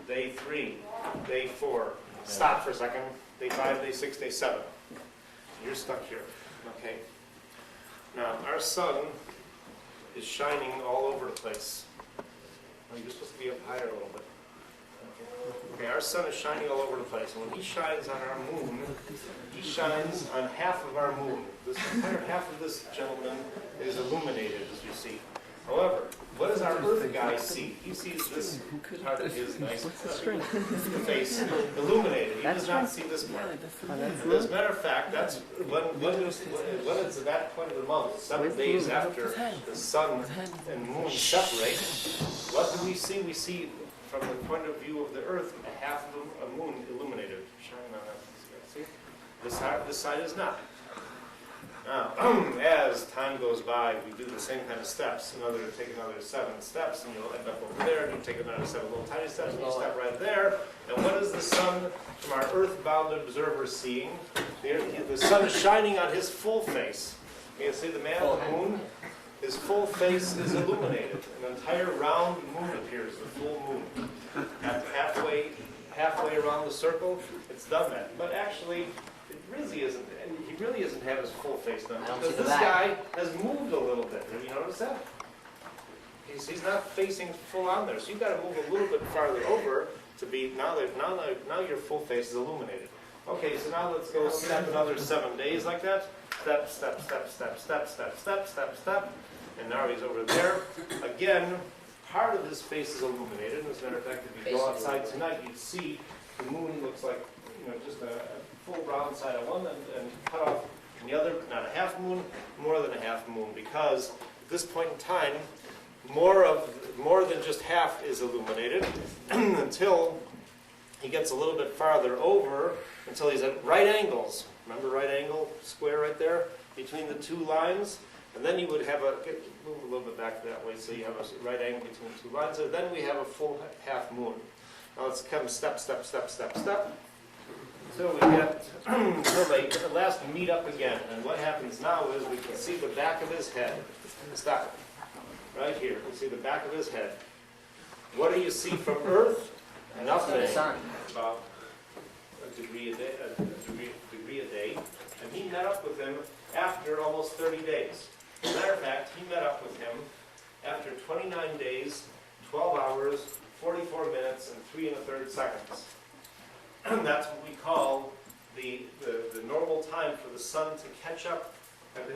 day 3, day 4. Stop for a second. Day 5, day 6, day 7. You're stuck here. Okay. Now, our sun is shining all over the place. Oh, you're supposed to be up higher a little bit. Okay, our sun is shining all over the place. And when he shines on our moon, he shines on half of our moon. This entire half of this gentleman is illuminated, as you see. However, what does our Earth guy see? He sees this part of his nice face illuminated. He does not see this part. As a matter of fact, that's when it's at that point of the month, 7 days after the sun and moon separate, what do we see? We see, from the point of view of the Earth, a half of a moon illuminated, shining on that. See? This side is not. Now, as time goes by, we do the same kind of steps. Take another 7 steps, and you'll end up over there, and you take another 7 little tiny steps, and you step right there. And what is the sun, from our earthbound observer, seeing? The sun is shining on his full face. You see the man on the moon? His full face is illuminated. An entire round moon appears, the full moon. Halfway around the circle, it's done that. But actually, it really isn't. And he really isn't have his full face done, because this guy has moved a little bit. Have you noticed that? He's not facing full on there, so you've got to move a little bit farther over to be now your full face is illuminated. Okay, so now let's go step another 7 days like that. Step, step, step, step, step, step, step, step, step, and now he's over there. Again, part of his face is illuminated. As a matter of fact, if you go outside tonight, you'd see the moon looks like just a full round side of one and cut off from the other, not a half moon, more than a half moon, because at this point in time, more than just half is illuminated until he gets a little bit farther over, until he's at right angles. Remember right angle square right there between the two lines? And then you would have move a little bit back that way, so you have a right angle between the two lines. And then we have a full half moon. Now let's come step, step, step, step, step. So we get till they last meet up again. And what happens now is we can see the back of his head. Stop. Right here. You can see the back of his head. What do you see from Earth? Nothing. About a degree a day. And he met up with him after almost 30 days. As a matter of fact, he met up with him after 29 days, 12 hours, 44 minutes, and 3 1/3 seconds. That's what we call the normal time for the sun to catch up. For the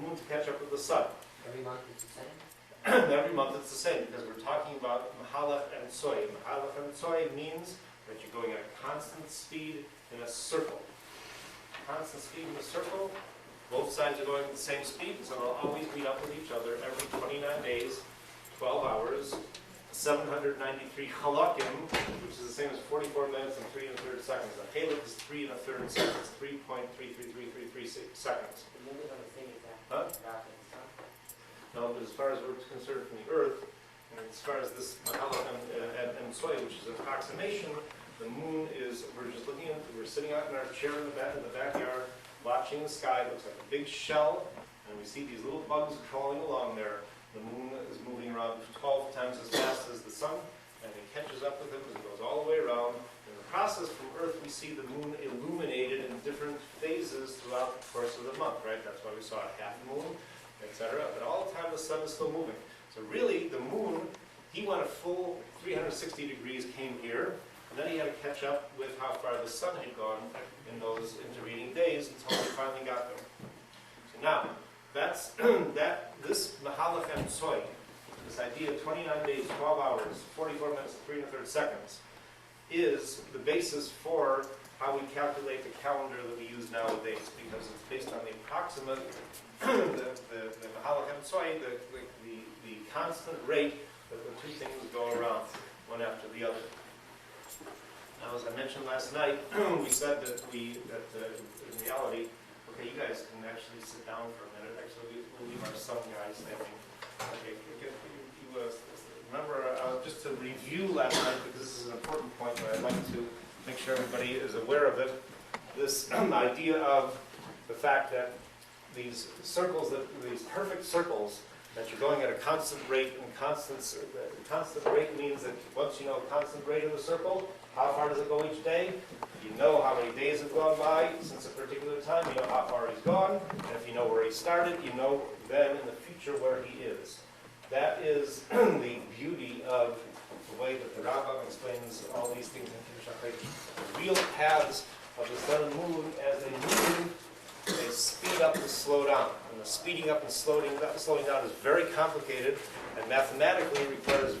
moon to catch up with the sun. Every month it's the same? Every month it's the same, because we're talking about Mahalach and Tzoy. Mahalach and Tzoy means that you're going at a constant speed in a circle. Constant speed in a circle, both sides are going at the same speed, so they'll always meet up with each other every 29 days, 12 hours, 793 halakim, which is the same as 44 minutes and 3 1/3 seconds. A halak is 3 1/3 seconds, 3.33333 seconds. Huh? No, but as far as we're concerned from the Earth, and as far as this Mahalach and Tzoy, which is an approximation, the moon is, we're sitting out in our chair in the backyard, watching the sky. It looks like a big shell, and we see these little bugs crawling along there. The moon is moving around 12 times as fast as the sun, and it catches up with it as it goes all the way around. In the process from Earth, we see the moon illuminated in different phases throughout the course of the month, right? That's why we saw a half moon, etc. But all the time the sun is still moving. So really, the moon, he went a full 360 degrees, came here, and then he had to catch up with how far the sun had gone in those intervening days until he finally got there. So now, that's this Mahalach and Tzoy, this idea of 29 days, 12 hours, 44 minutes, and 3 1/3 seconds, is the basis for how we calculate the calendar that we use nowadays, because it's based on the approximate, the Mahalach and Tzoy, the constant rate that the two things go around, one after the other. Now, as I mentioned last night, we said that in reality, okay, you guys can actually sit down for a minute. Actually, we'll leave our sun guy standing. Okay, remember, just to review last night, because this is an important point, but I'd like to make sure everybody is aware of it. This idea of the fact that these circles, these perfect circles, that you're going at a constant rate, and constant rate means that once you know constant rate of the circle, how far does it go each day? You know how many days have gone by since a particular time, you know how far he's gone, and if you know where he started, you know then in the future where he is. That is the beauty of the way that the Rambam explains all these things in Kiddush Hachodesh. The real paths of the sun and moon, as they move, they speed up and slow down. And the speeding up and slowing down is very complicated, and mathematically requires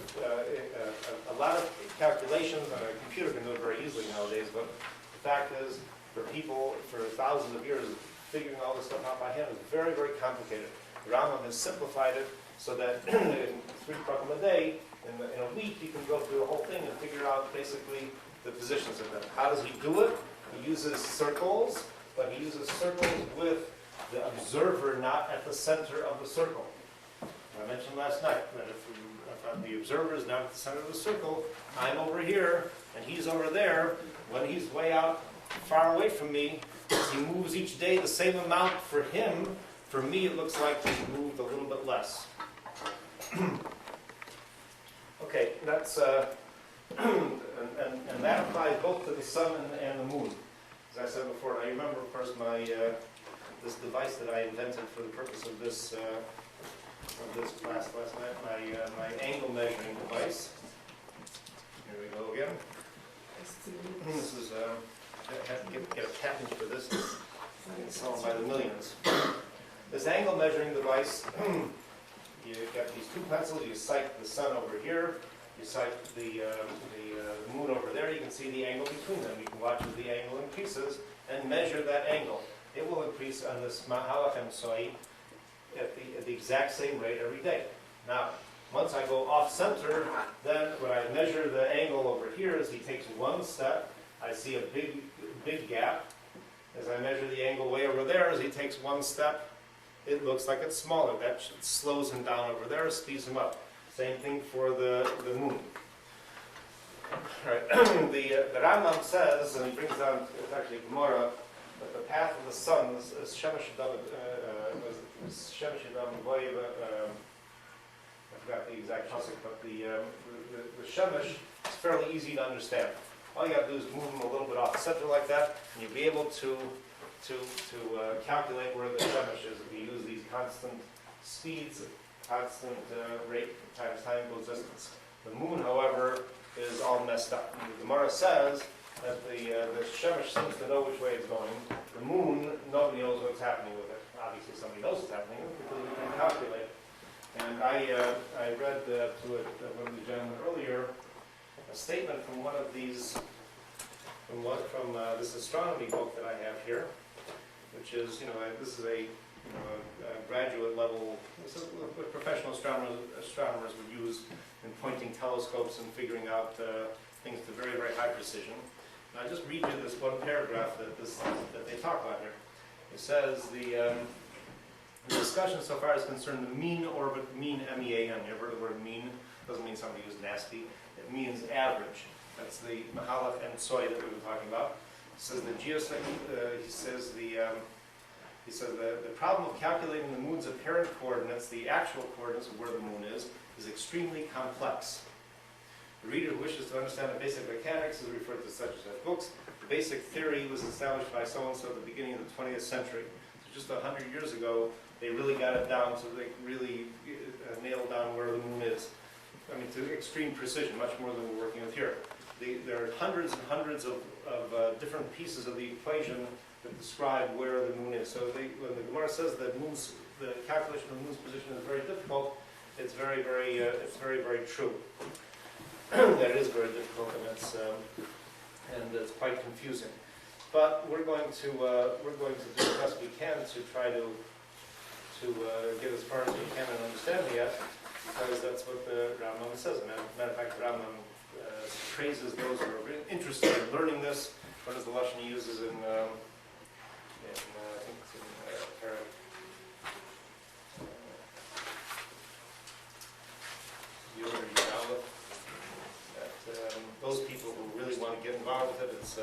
a lot of calculations, and a computer can do it very easily nowadays, but the fact is, for people for thousands of years, figuring all this stuff out by hand is very, very complicated. The Rambam has simplified it so that in 3 prakim a day, in a week, you can go through the whole thing and figure out basically the positions of them. How does he do it? He uses circles, but he uses circles with the observer not at the center of the circle. I mentioned last night that if the observer is not at the center of the circle, I'm over here and he's over there. When he's way out far away from me, he moves each day the same amount for him. For me, it looks like he's moved a little bit less. Okay, that's and that applies both to the sun and the moon. As I said before, I remember, of course, my this device that I invented for the purpose of this class last night, my angle measuring device. Here we go again. This is I have to get a patent for this. It's sold by the millions. This angle measuring device, you've got these 2 pencils. You sight the sun over here. You sight the moon over there. You can see the angle between them. You can watch as the angle increases and measure that angle. It will increase on this Mahalach and Soy at the exact same rate every day. Now, once I go off center, then when I measure the angle over here, as he takes 1 step, I see a big gap. As I measure the angle way over there, as he takes 1 step, it looks like it's smaller. That slows him down over there, speeds him up. Same thing for the moon. All right. The Rambam says, and he brings down, it's actually Gemara, that the path of the sun is Shemesh Adam Voiva. I forgot the exact pasuk, but the Shemesh is fairly easy to understand. All you got to do is move them a little bit off center like that, and you'll be able to calculate where the Shemesh is. If you use these constant speeds, constant rate times time equals distance. The moon, however, is all messed up. And the Gemara says that the Shemesh seems to know which way it's going. The moon, nobody knows what's happening with it. Obviously, somebody knows what's happening because we can calculate. And I read to one of the gentlemen earlier a statement from one of these, from this astronomy book that I have here, which is, this is a graduate level, this is what professional astronomers would use in pointing telescopes and figuring out things to very, very high precision. And I'll just read you this one paragraph that they talk about here. It says the discussion so far is concerned the mean orbit, mean MEAN. You ever heard the word mean? Doesn't mean somebody who's nasty. It means average. That's the Mahalach and Soy that we've been talking about. It says the he says the problem of calculating the moon's apparent coordinates, the actual coordinates of where the moon is extremely complex. The reader who wishes to understand the basic mechanics is referred to such and such books. The basic theory was established by so-and-so at the beginning of the 20th century. So just 100 years ago, they really got it down, so they really nailed down where the moon is. I mean, to extreme precision, much more than we're working with here. There are hundreds and hundreds of different pieces of the equation that describe where the moon is. So when the Gemara says that the calculation of the moon's position is very difficult, it's very, very true. That is very difficult, and it's quite confusing. But we're going to do the best we can to try to get as far as we can in understanding it, because that's what the Rambam says. As a matter of fact, the Rambam praises those who are interested in learning this. What is the Lashon he uses in I think it's in that those people who really want to get involved with it, it's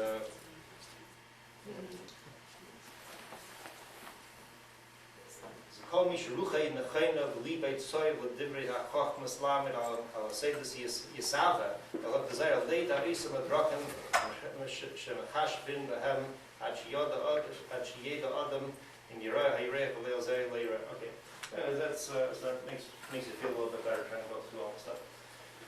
Kol mi sheruchei nechena v'libei tzoy v'divrei ha'chochmas lamed al seidus yisava el ha'dezer leid ha'isam adraken shemachashvin v'hem ad sheyeda adam in Yerah ha'yireh v'leil zeh le'yireh. Okay, so that makes it feel a little bit better trying to go through all the stuff.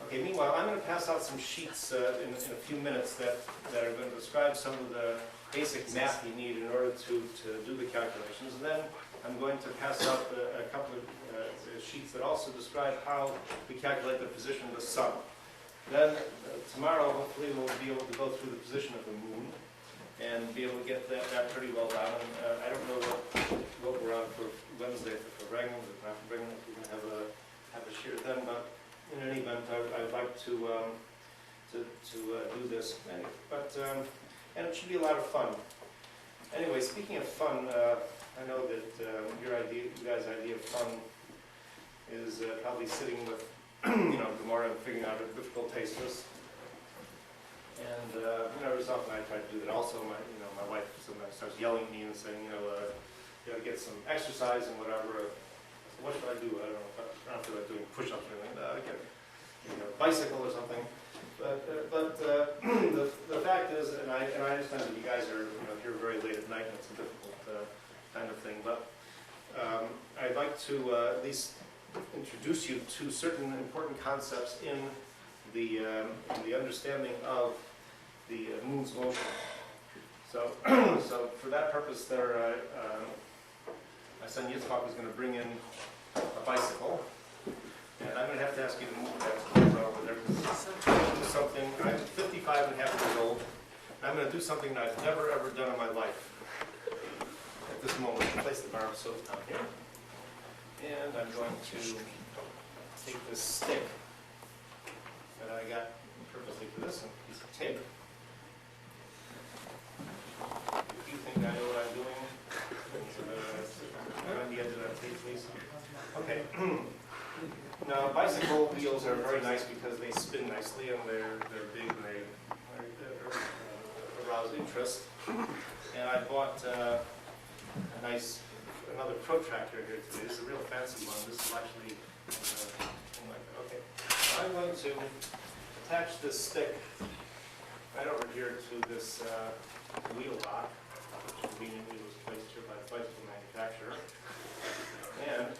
Okay, meanwhile, I'm going to pass out some sheets in a few minutes that are going to describe some of the basic math you need in order to do the calculations. And then I'm going to pass out a couple of sheets that also describe how we calculate the position of the sun. Then tomorrow, hopefully, we'll be able to go through the position of the moon and be able to get that pretty well down. And I don't know what we're on for Wednesday for Reagan, if not for Reagan, if we're going to have a share then, but in any event, I'd like to do this. And it should be a lot of fun. Anyway, speaking of fun, I know that you guys' idea of fun is probably sitting with, Gemara and figuring out a difficult tasteless. And every so often I try to do that. Also, my wife sometimes starts yelling at me and saying, you got to get some exercise and whatever. What should I do? I don't know. I don't feel like doing push-ups or anything. I get a bicycle or something. But the fact is, and I understand that you guys are here very late at night and it's a difficult kind of thing. But I'd like to at least introduce you to certain important concepts in the understanding of the moon's motion. So for that purpose, my son Yitzhak is going to bring in a bicycle, and I'm going to have to ask you to move that over there because I'm going to do something. I'm 55 and a half years old, and I'm going to do something that I've never ever done in my life. At this moment, place the bar of soap down here, and I'm going to take this stick that I got purposely for this, and a piece of tape. If you think I know what I'm doing, on the edge of that tape, please. Okay. Now, bicycle wheels are very nice because they spin nicely and they're big and they arouse interest. And I bought another protractor here today. This is a real fancy one. This is actually something like that. Okay. Now I'm going to attach this stick right over here to this wheel lock, which conveniently was placed here by the bicycle manufacturer. And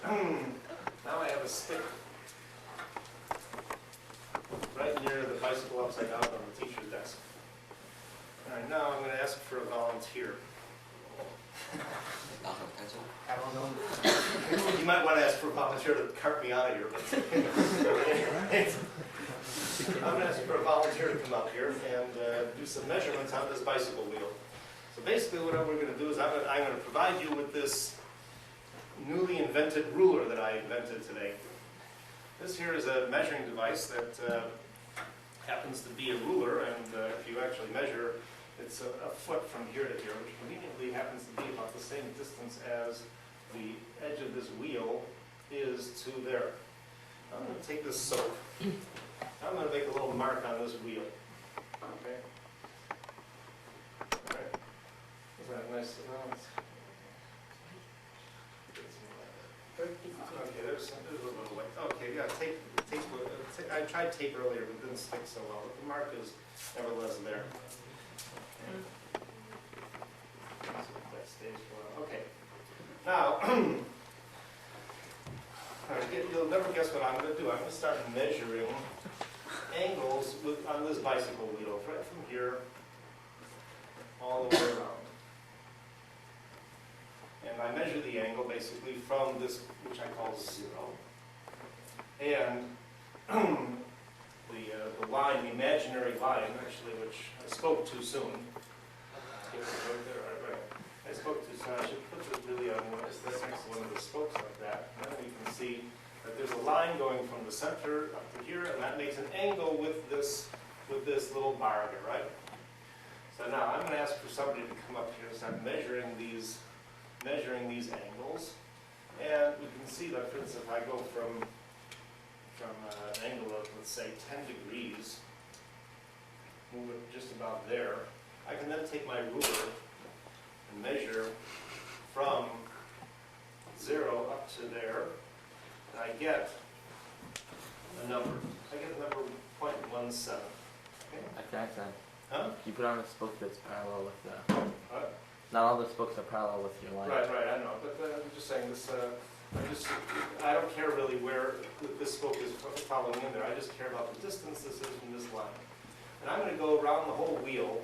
now I have a stick right near the bicycle upside down on the teacher's desk. All right, now I'm going to ask for a volunteer. You might want to ask for a volunteer to cart me out of here. I'm going to ask for a volunteer to come up here and do some measurements on this bicycle wheel. So basically what we're going to do is I'm going to provide you with this newly invented ruler that I invented today. This here is a measuring device that happens to be a ruler, and if you actually measure, it's a foot from here to here, which conveniently happens to be about the same distance as the edge of this wheel is to there. I'm going to take this soap. I'm going to make a little mark on this wheel. Okay? All right. Isn't that nice? Okay, there's a little way. Okay, yeah, tape. I tried tape earlier, but it didn't stick so well. But the mark is nevertheless there. That stays for a while. Okay. Now, you'll never guess what I'm going to do. I'm going to start measuring angles on this bicycle wheel, right from here all the way around. And I measure the angle basically from this, which I call 0. And the line, the imaginary line, actually, which I spoke too soon. I spoke too soon. I should put this really on this next to one of the spokes like that. And then you can see that there's a line going from the center up to here, and that makes an angle with this little bar here, right? So now I'm going to ask for somebody to come up here and start measuring these angles, and we can see that, for instance, if I go from an angle of, let's say, 10 degrees, move it just about there, I can then take my ruler and measure from 0 up to there, and I get a number. I get a number 0.17. Okay? Einstein. Huh? You put on a spoke that's parallel with the. What? Not all the spokes are parallel with your line. Right, I know, but I'm just saying this, I don't care really where this spoke is following in there, I just care about the distance this is from this line. And I'm going to go around the whole wheel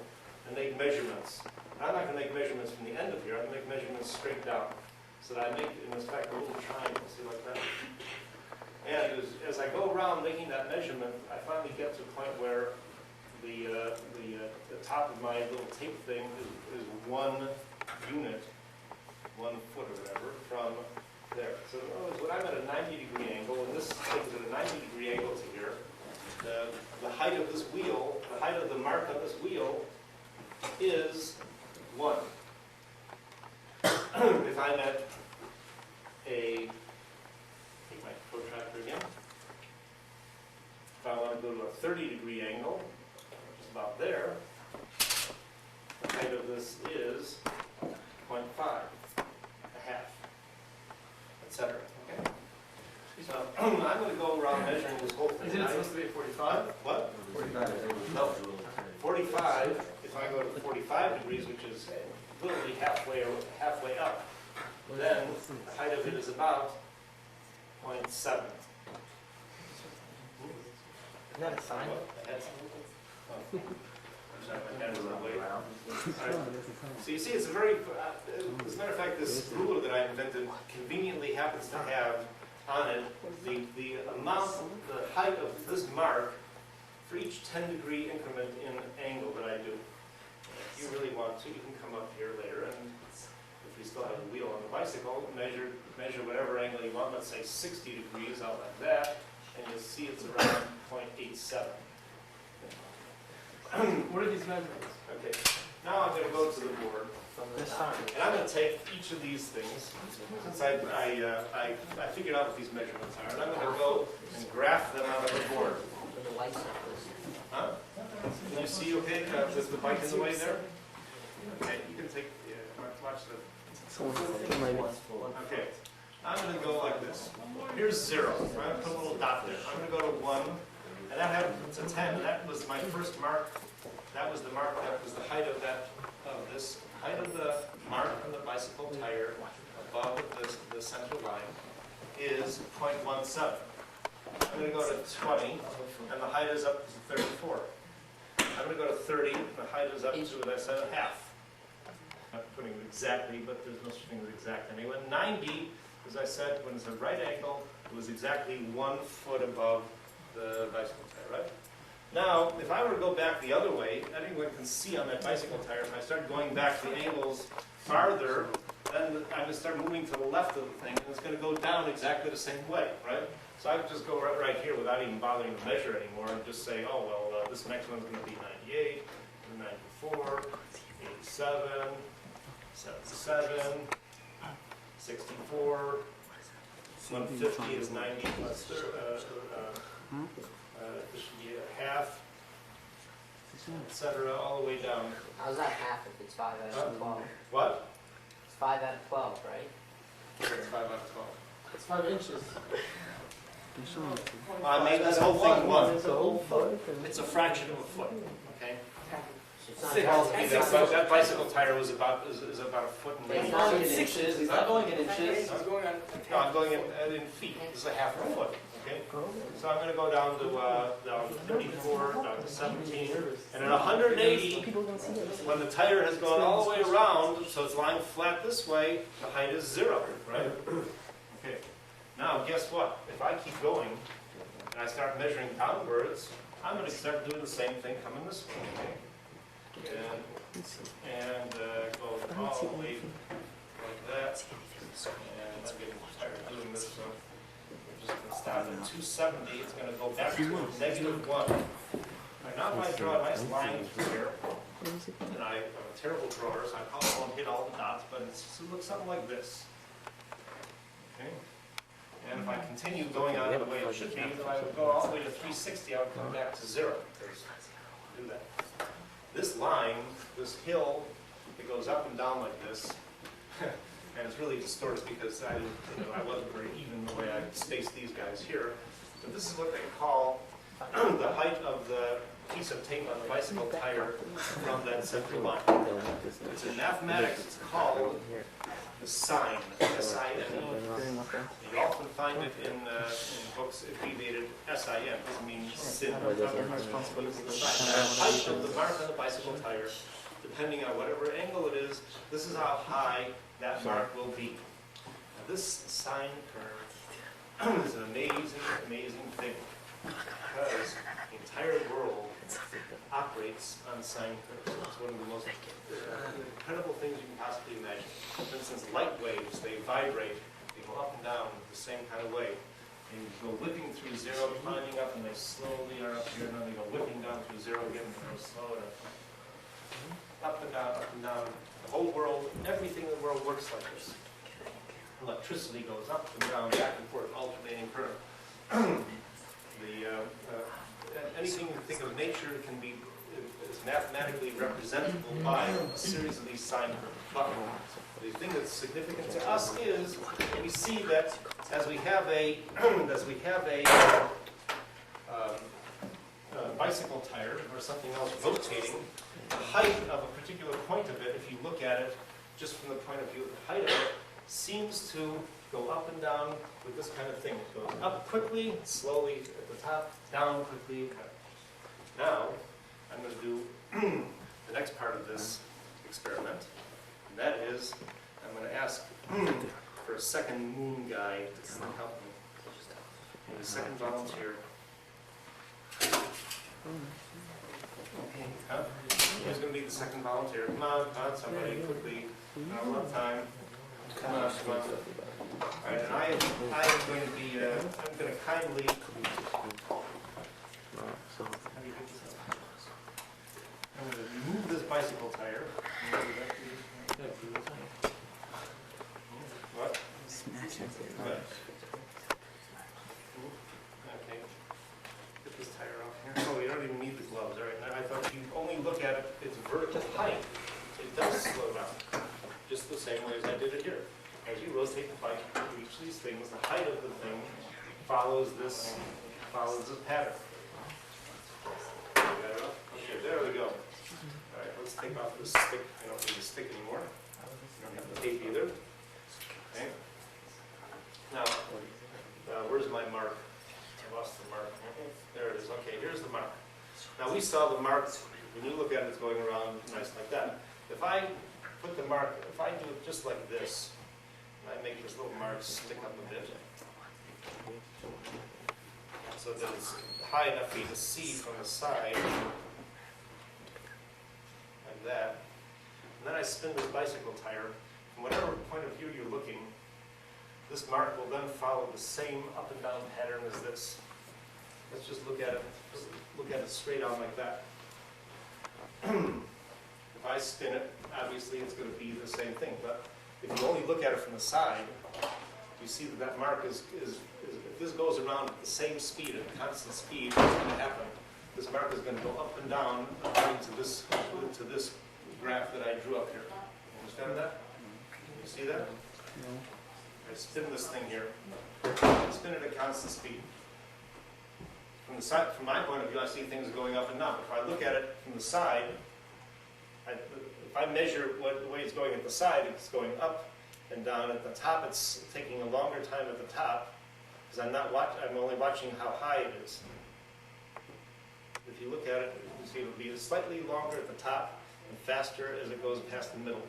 and make measurements. I'm not going to make measurements from the end of here, I'm going to make measurements straight down. So that I make, in effect, a little triangle, see like that? And as I go around making that measurement, I finally get to a point where the top of my little tape thing is 1 unit, 1 foot or whatever, from there. So in other words, when I'm at a 90-degree angle, and this thing's at a 90-degree angle to here, the height of this wheel, the height of the mark on this wheel is 1. If I'm at take my protractor again. If I want to go to a 30-degree angle, which is about there, the height of this is 0.5, a half, etc. Okay? So I'm going to go around measuring this whole thing. Isn't it supposed to be 45? What? 45. No. 45, if I go to 45 degrees, which is literally halfway up, then the height of it is about 0.7. Is that a sign? I'm sorry, my hand is in the way. So you see, it's a very, as a matter of fact, this ruler that I invented conveniently happens to have on it the amount, the height of this mark for each 10-degree increment in angle that I do. If you really want to, you can come up here later, and if you still have a wheel on the bicycle, measure whatever angle you want, let's say 60 degrees out like that, and you'll see it's around 0.87. What are these measurements? Okay, now I'm going to go to the board, This sign. and I'm going to take each of these things, since I figured out what these measurements are, and I'm going to go and graph them onto the board. With the lights like this. Huh? Can you see okay, with the bike in the way there? Okay, you can take, watch the, okay. I'm going to go like this. Here's 0, I'm going to put a little dot there. I'm going to go to 1, and that happens to 10. That was my first mark. That was the mark, that was the height of that, this height of the mark on the bicycle tire above the center line is 0.17. I'm going to go to 20, and the height is up to 34. I'm going to go to 30, and the height is up to, as I said, a half. I'm not putting it exactly, but there's no such thing as exact anyway. 90, as I said, when it's a right angle, it was exactly 1 foot above the bicycle tire, right? Now, if I were to go back the other way, anyone can see on that bicycle tire, if I start going back the angles farther, then I'm going to start moving to the left of the thing, and it's going to go down exactly the same way, right? So I could just go right here without even bothering to measure anymore and just say, oh, well, this next one's going to be 98, 94, 87, 77, 64, 150 is 90 plus this should be a half, etc., all the way down. How's that half if it's 5 out of 12? What? It's 5 out of 12, right? It's 5 out of 12. It's 5 inches. I made this whole thing 1. It's a whole foot. It's a fraction of a foot, okay? It's not Six. twelve. That bicycle tire was about a foot and It's maybe. not in in inches. He's not going in inches. I'm going in feet. This is a half a foot, okay? So I'm going to go down to 34, down to 17, and at 180, when the tire has gone all the way around, so it's lying flat this way, the height is 0, right? Okay. Now, guess what? If I keep going and I start measuring downwards, I'm going to start doing the same thing coming this way, okay? And go all the way like that. And I'm getting tired of doing this, so we're just going to stop at 270. It's going to go back to -1. Right, now if I draw a nice line through here, and I'm a terrible drawer, so I probably won't hit all the dots, but it looks something like this. Okay? And if I continue going on the way it should be, then I would go all the way to 360, I would come back to 0. Do that. This line, this hill, it goes up and down like this. And it's really distorted because I wasn't very even the way I spaced these guys here. But this is what they call the height of the piece of tape on the bicycle tire from that central line. It's in mathematics, it's called the sine, S-I-N-E. You often find it in books abbreviated S-I-N, it means sin. The height of the mark on the bicycle tire, depending on whatever angle it is, this is how high that mark will be. Now, this sine curve is an amazing, amazing thing, because the entire world operates on sine curves. It's one of the most incredible things you can possibly imagine. For instance, light waves, they vibrate, they go up and down the same kind of way. They go whipping through zero, climbing up, and they slowly are up here, and then they go whipping down through zero again, and they go slow enough. Up and down, up and down. The whole world, everything in the world works like this. Electricity goes up and down, back and forth, alternating current. Anything you think of nature is mathematically representable by a series of these sine curves. But the thing that's significant to us is we see that as we have a bicycle tire or something else rotating, the height of a particular point of it, if you look at it just from the point of view of the height of it, seems to go up and down with this kind of thing. It goes up quickly, slowly at the top, down quickly. Now, I'm going to do the next part of this experiment, and that is, I'm going to ask for a second moon guy to come and help me. And a second volunteer. Huh? Who's going to be the second volunteer? Come on, somebody, quickly. Not a lot of time. Come on, come on. All right, and I am going to be, I'm going to kindly, I'm going to remove this bicycle tire. What? What? Okay. Get this tire off here. Oh, you don't even need the gloves, all right. I thought if you only look at it, its vertical height, it does slow down. Just the same way as I did it here. As you rotate the bike through each of these things, the height of the thing follows this pattern. Okay, there we go. All right, let's take off this stick. I don't need the stick anymore. I don't have the tape either. Okay. Now, where's my mark? I lost the mark. There it is. Okay, here's the mark. Now we saw the mark. When you look at it, it's going around nice like that. If I put the mark, if I do it just like this, and I make this little mark stick up a bit, so that it's high enough for you to see from the side, like that. And then I spin this bicycle tire. From whatever point of view you're looking, this mark will then follow the same up and down pattern as this. Let's just look at it straight on like that. If I spin it, obviously it's going to be the same thing. But if you only look at it from the side, you see that that mark is if this goes around at the same speed, at a constant speed, what's going to happen? This mark is going to go up and down according to this graph that I drew up here. Understand that? You see that? I spin this thing here. I spin it at constant speed. From the side, from my point of view, I see things going up and down. If I look at it from the side, if I measure the way it's going at the side, it's going up and down. At the top, it's taking a longer time at the top because I'm only watching how high it is. If you look at it, you see it'll be slightly longer at the top and faster as it goes past the middle.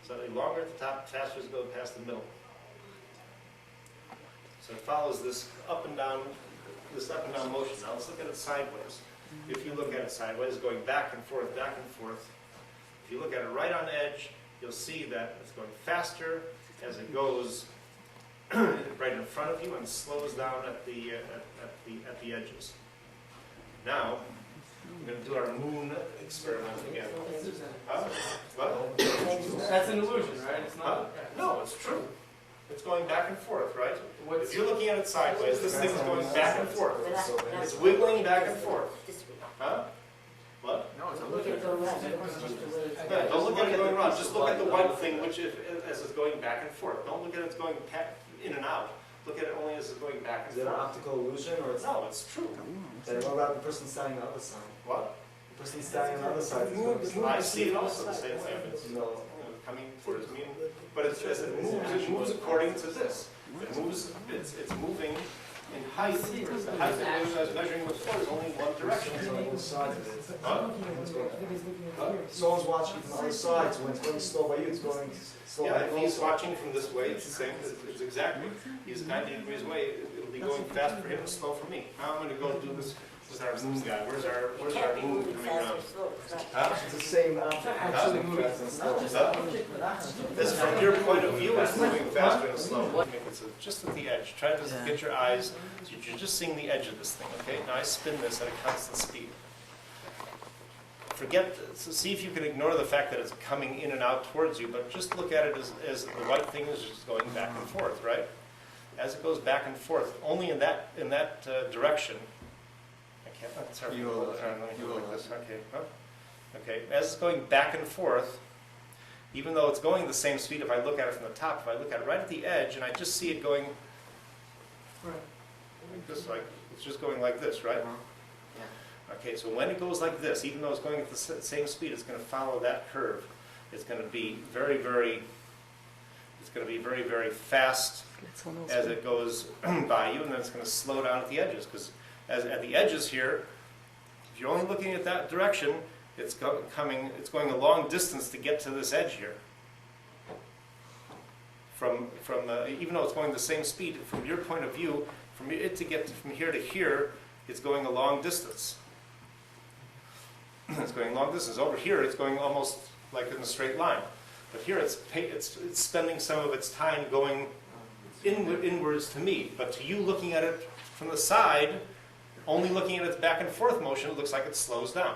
Slightly longer at the top, faster as it goes past the middle. So it follows this up and down motion. Now let's look at it sideways. If you look at it sideways, going back and forth, back and forth. If you look at it right on edge, you'll see that it's going faster as it goes right in front of you and slows down at the edges. Now, we're going to do our moon experiment again. What? That's an illusion, right? It's not. No, it's true. It's going back and forth, right? If you're looking at it sideways, this thing is going back and forth. It's wiggling back and forth. Huh? What? No, it's a Look at it go around. Yeah, don't look at it going around. Just look at the white thing, which as it's going back and forth. Don't look at it as going in and out. Look at it only as it's going back and Is it an forth. optical illusion or it's No, it's true. Then what about the person standing on the other side? What? The person standing on the other side is going to I see it also the same thing. It's, No. coming towards me, but it's as it moves according to this. It moves. It's moving in height. The height that I was measuring before is only one direction. It's on both sides of it. Huh? Someone's watching from the other side, so when it's going slow by you, it's going slow by Yeah, if he's also. watching from this way, it's the same. It's exactly. He's 90 degrees away. It'll be going fast for him and slow for me. Now I'm going to go do this. This is our moon guy. Where's our moon coming around? Huh? It's the same Actually moving. This, from your point of view, is moving faster and slower. It's just at the edge. Try to get your eyes, so you're just seeing the edge of this thing, okay? Now I spin this at a constant speed. So see if you can ignore the fact that it's coming in and out towards you, but just look at it as the white thing is just going back and forth, right? As it goes back and forth, only in that direction. I can't, it's hard. Let me go like this, okay. Huh? Okay, as it's going back and forth, even though it's going the same speed, if I look at it from the top, if I look at it right at the edge, and I just see it going just like, it's just going like this, right? Okay, so when it goes like this, even though it's going at the same speed, it's going to follow that curve. It's going to be very, very fast as it goes by you, and then it's going to slow down at the edges, because at the edges here, if you're only looking at that direction, it's going a long distance to get to this edge here. Even though it's going the same speed, from your point of view, from it to get from here to here, it's going a long distance. It's going a long distance. Over here, it's going almost like in a straight line. But here, it's spending some of its time going inwards to me. But to you, looking at it from the side, only looking at its back and forth motion, it looks like it slows down.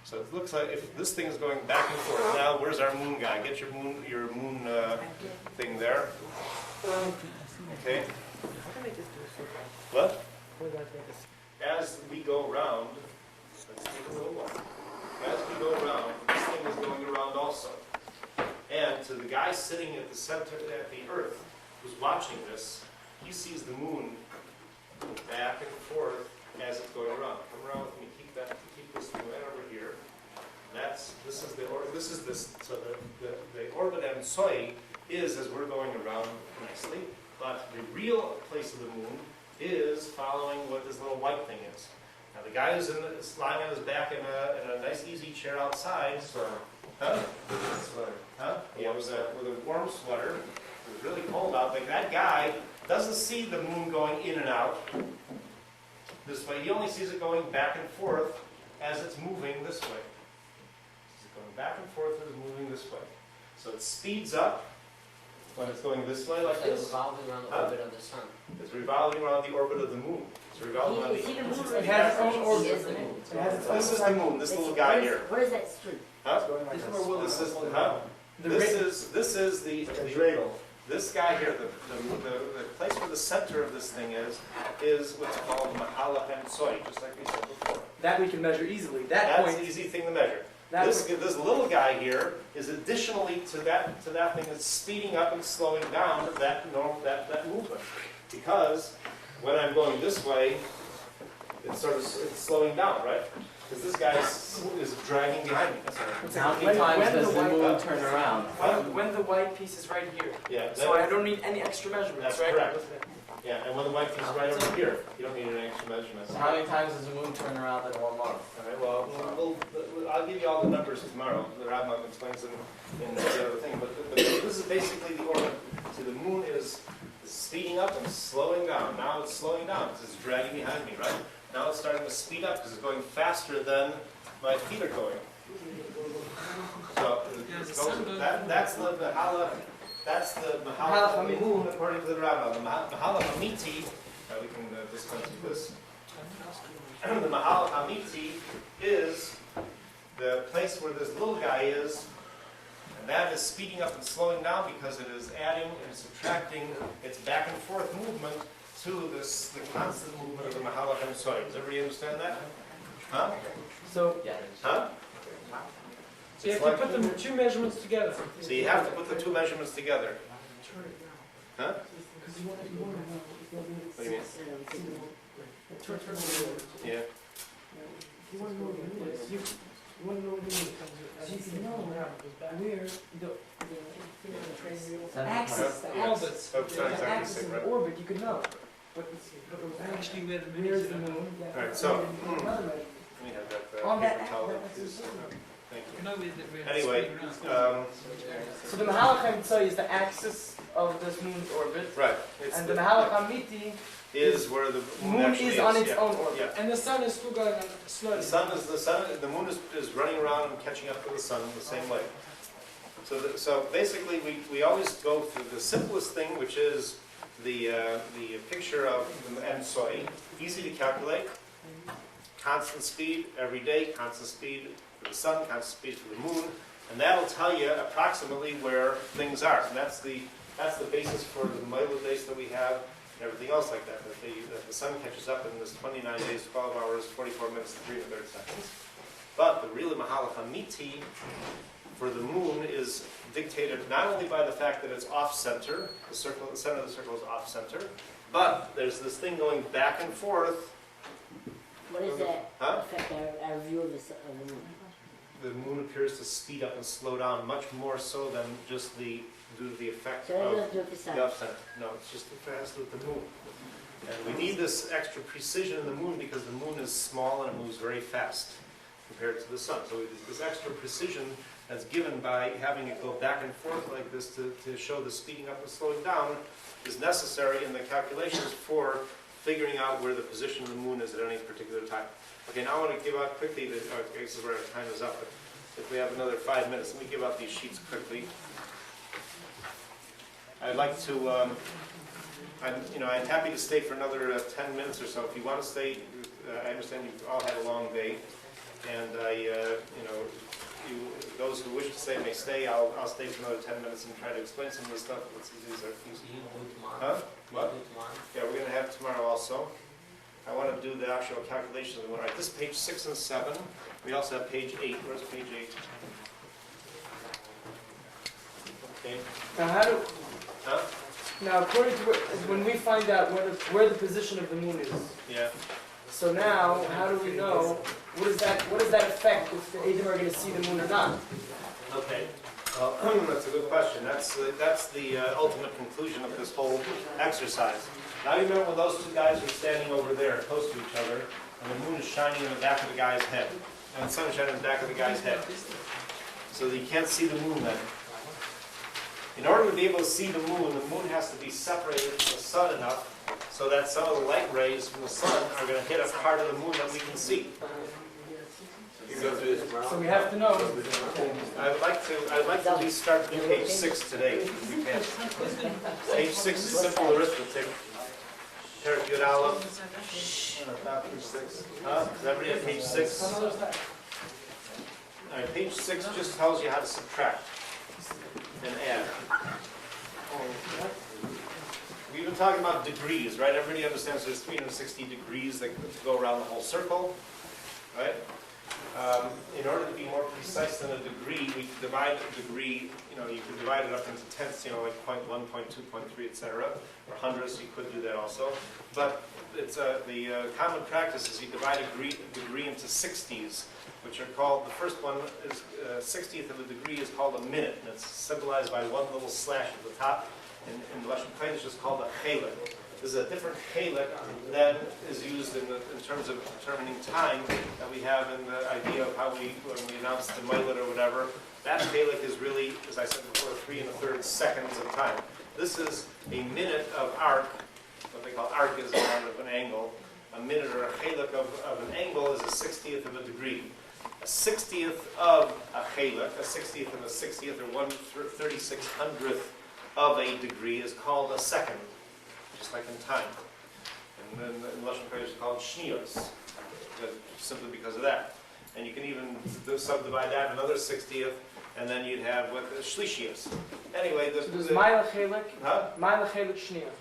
So it looks like if this thing is going back and forth. Now, where's our moon guy? Get your moon thing there. Okay. What? As we go around, let's take a little walk. As we go around, this thing is going around also. And to the guy sitting at the center, at the Earth, who's watching this, he sees the moon back and forth as it's going around. Come around with me. Keep this thing right over here. So the orbit and Soi is as we're going around nicely, but the real place of the moon is following what this little white thing is. Now the guy is lying on his back in a nice easy chair outside. Huh? Huh? Yeah, with a warm sweater. It was really cold out, but that guy doesn't see the moon going in and out this way. He only sees it going back and forth as it's moving this way. It's going back and forth as it's moving this way. So it speeds up when it's going this way like So it's this. revolving around the orbit of the sun. It's revolving around the orbit of the moon. It's revolving around You see the the... moon It has its own He orbit. is the moon. It has its own This is the moon, this little guy here. What is that street? Huh? This This is, huh? The This is the dreidel. this guy here, the place where the center of this thing is what's called Mahala and Soi, just like we said before. That we can measure easily. That That's point. an easy thing to measure. That This little guy here is additionally to that thing that's speeding up and slowing down that movement. Because when I'm going this way, it's slowing down, right? Because this guy is dragging behind me. That's all right. How many times when does the the white- moon turn around? When the white piece is right here. Yeah, So I don't need any extra measurements, that's right? correct. Yeah, and when the white piece is right over here, you don't need any extra measurements. So how many times does the moon turn around in 1 month? All right, well, I'll give you all the numbers tomorrow. The Rabbi explains them in the other thing. But this is basically the orbit. See, the moon is speeding up and slowing down. Now it's slowing down because it's dragging behind me, right? Now it's starting to speed up because it's going faster than my feet are going. So that's the Mahala. That's the Mahala of the moon according to the Rabbi. The Mahala Hamiti. We can discuss this. The Mahal Hamiti is the place where this little guy is, and that is speeding up and slowing down because it is adding and subtracting its back and forth movement to the constant movement of the Mahal Hamsoi. Does everybody understand that? Huh? So Yeah. Huh? So you have to put the two measurements together. So you have to put the two measurements together. Huh? What do you mean? Yeah. You want to know the is. You want to know the as you can know where the axis, the orbits, Oh, it's not the exactly axis same, of the right? orbit, you could know. But actually where the moon is. The moon. All right, so, Another measurement. Let me have that On that paper towel. axis. Thank you. You know where the Anyway, So the Mahalach HaMitzvah is the axis of this moon's orbit, right, it's and the Mahalach HaMiti is where the moon moon actually is on its yeah. own orbit. Yeah. and the sun is still going slowly. The moon is running around and catching up to the sun the same way. So basically, we always go through the simplest thing, which is the picture of the Soy, easy to calculate, constant speed every day, constant speed for the sun, constant speed for the moon, and that'll tell you approximately where things are. And that's the basis for the Mila days that we have and everything else like that. That the sun catches up in this 29 days, 12 hours, 44 minutes, and 3 1/3 seconds. But the real Mahalach HaMiti for the moon is dictated not only by the fact that it's off-center, the center of the circle is off-center, but there's this thing going back and forth. What does that Huh? affect our view of the moon? The moon appears to speed up and slow down much more so than just due to the effect So that of doesn't do it the sun. the off-center. No, it's just the fast with the moon. And we need this extra precision in the moon because the moon is small and it moves very fast compared to the sun. So this extra precision that's given by having it go back and forth like this to show the speeding up and slowing down is necessary in the calculations for figuring out where the position of the moon is at any particular time. Okay, now I want to give out quickly, this is where our time is up, but if we have another 5 minutes, let me give out these sheets quickly. I'd like to, I'm happy to stay for another 10 minutes or so. If you want to stay, I understand you've all had a long day, and those who wish to stay may stay. I'll stay for another 10 minutes and try to explain some of this stuff. Let's see, these are these. You can do tomorrow. Huh? What? You can do tomorrow. Yeah, we're going to have tomorrow also. I want to do the actual calculations. All right, this is page 6 and 7. We also have page 8. Where's page 8? Okay. Now, how do Huh? now according to when we find out where the position of the moon is? Yeah. So now, how do we know what does that affect if the Edom are going to see the moon or not? Okay. Well, that's a good question. That's the ultimate conclusion of this whole exercise. Now you remember when those two guys are standing over there close to each other, and the moon is shining in the back of the guy's head, and the sun is shining in the back of the guy's head, so that you can't see the moon then. In order to be able to see the moon has to be separated from the sun enough so that some of the light rays from the sun are going to hit a part of the moon that we can see. You can go through this tomorrow. So we have to know. I'd like to at least start with page 6 today, if you can. Page 6 is simple arithmetic. Perek Yud Aleph. Not page 6. Is everybody at page 6? All right, page 6 just tells you how to subtract and add. We've been talking about degrees, right? Everybody understands there's 360 degrees that go around the whole circle, right? In order to be more precise than a degree, we can divide a degree, you can divide it up into tenths, like 0.1, 0.2, 0.3, etc., or hundredths, you could do that also. But it's the common practice is you divide a degree into 60s, which are called, the first one is 60th of a degree is called a minute, and it's symbolized by one little slash at the top. In Lashon Kodesh, it's just called a chelek. This is a different chelek than is used in terms of determining time that we have in the idea of how when we announce the Mailet or whatever. That chelek is really, as I said before, 3 1/3 seconds of time. This is a minute of arc. What they call arc is a round of an angle. A minute or a chelek of an angle is a 60th of a degree. A 60th of a chelek, a 60th of a 60th, or 1/3600th of a degree is called a second, just like in time. And then in Lashon Kodesh it's called shniyos, simply because of that. And you can even subdivide that another 60th, and then you'd have what the shlishiyos. Anyway, So there's Ma'ila Chelek, huh? Ma'ila Chelek Shnia.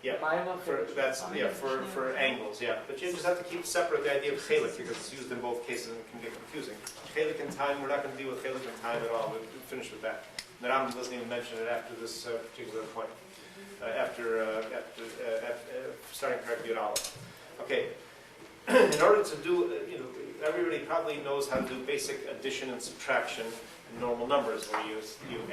Yeah, Ma'ima for angles, yeah. But you just have to keep separate the idea of chelik because it's used in both cases and it can get confusing. Chelik and time, we're not going to deal with chelik and time at all. We'll finish with that. The Rambam doesn't even mention it after this particular point. After starting Parak Yud Aleph. Okay. In order to do, everybody probably knows how to do basic addition and subtraction in normal numbers, where you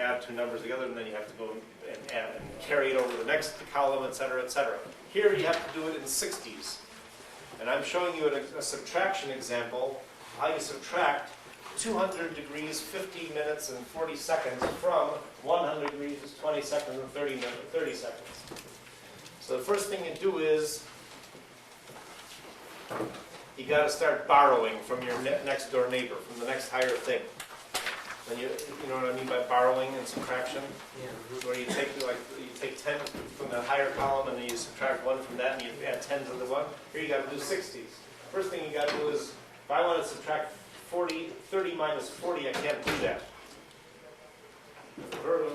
add two numbers together and then you have to go and add and carry it over to the next column, etc., etc. Here you have to do it in 60s. And I'm showing you a subtraction example, how you subtract 200 degrees, 50 minutes, and 40 seconds from 100 degrees, 20 seconds, and 30 seconds. So the first thing you do is you got to start borrowing from your next door neighbor, from the next higher thing. When you know what I mean by borrowing and subtraction? Yeah. Where you take 10 from the higher column and then you subtract 1 from that and you add 10 to the 1. Here you got to do 60s. First thing you got to do is, if I want to subtract 30 minus 40, I can't do that.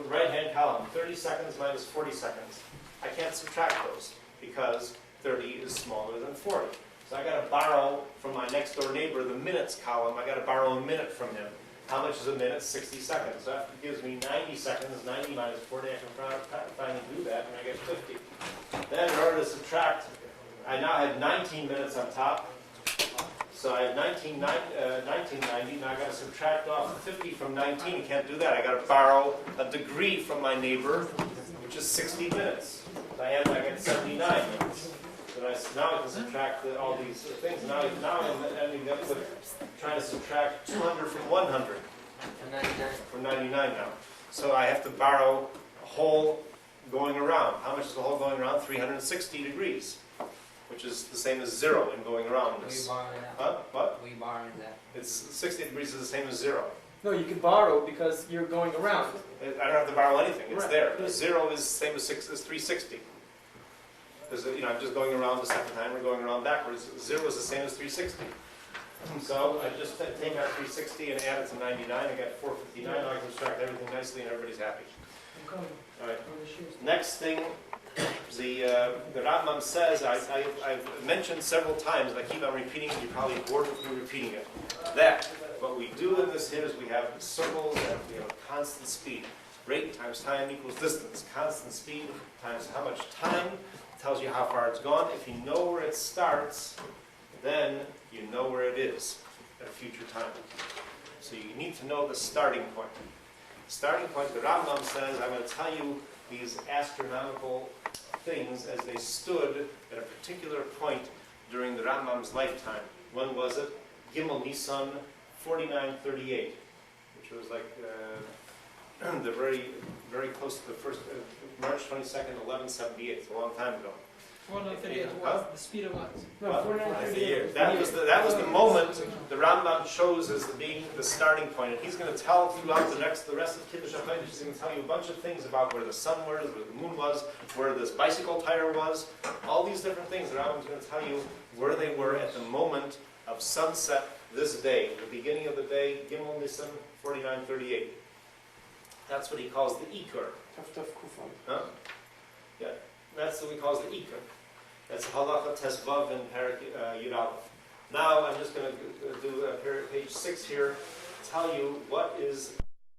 Right-hand column, 30 seconds minus 40 seconds. I can't subtract those because 30 is smaller than 40. So I got to borrow from my next door neighbor the minutes column. I got to borrow a minute from him. How much is a minute? 60 seconds. So that gives me 90 seconds. 90 minus 40, I can finally do that, and I get 50. Then in order to subtract, I now have 19 minutes on top. So I have 1990. Now I got to subtract off 50 from 19. You can't do that. I got to borrow a degree from my neighbor, which is 60 minutes. So I get 79 minutes. Now I can subtract all these things. Now I'm ending up with trying to subtract 200 from 100. From 99 now. So I have to borrow a whole going around. How much is the whole going around? 360 degrees, which is the same as 0 in going around. We borrowing that. Huh? What? We borrowing that. It's 60 degrees is the same as 0. No, you can borrow because you're going around. I don't have to borrow anything. It's Right. there. 0 is the same as 360. I'm just going around the second time. We're going around backwards. 0 is the same as 360. So I just take out 360 and add it to 99. I got 459. Now I can subtract everything nicely and everybody's happy. I'm coming. All right. On the shoes. Next thing, the Rambam says, I've mentioned several times, and I keep on repeating it. You're probably bored with me repeating it. That what we do in this here is we have circles and we have constant speed. Rate times time equals distance. Constant speed times how much time tells you how far it's gone. If you know where it starts, then you know where it is at a future time. So you need to know the starting point. The starting point, the Rambam says, I'm going to tell you these astronomical things as they stood at a particular point during the Rambam's lifetime. When was it? Gimel Nisan 4938, which was like the very close to the first, March 22nd, 1178. It's a long time ago. 438 what? The speed of what? No, What? 438. That was the moment the Rambam chose as being the starting point, and he's going to tell throughout the rest of Kiddush Hachodesh. He's going to tell you a bunch of things about where the sun was, where the moon was, where this bicycle tire was, all these different things. The Rambam's going to tell you where they were at the moment of sunset this day, the beginning of the day, Gimel Nisan 4938. That's what he calls the Ikur. Huh? Yeah, that's what he calls the Ikur. That's Halacha Tesvav in Parak Yud Aleph. Now I'm just going to do page 6 here, tell you what is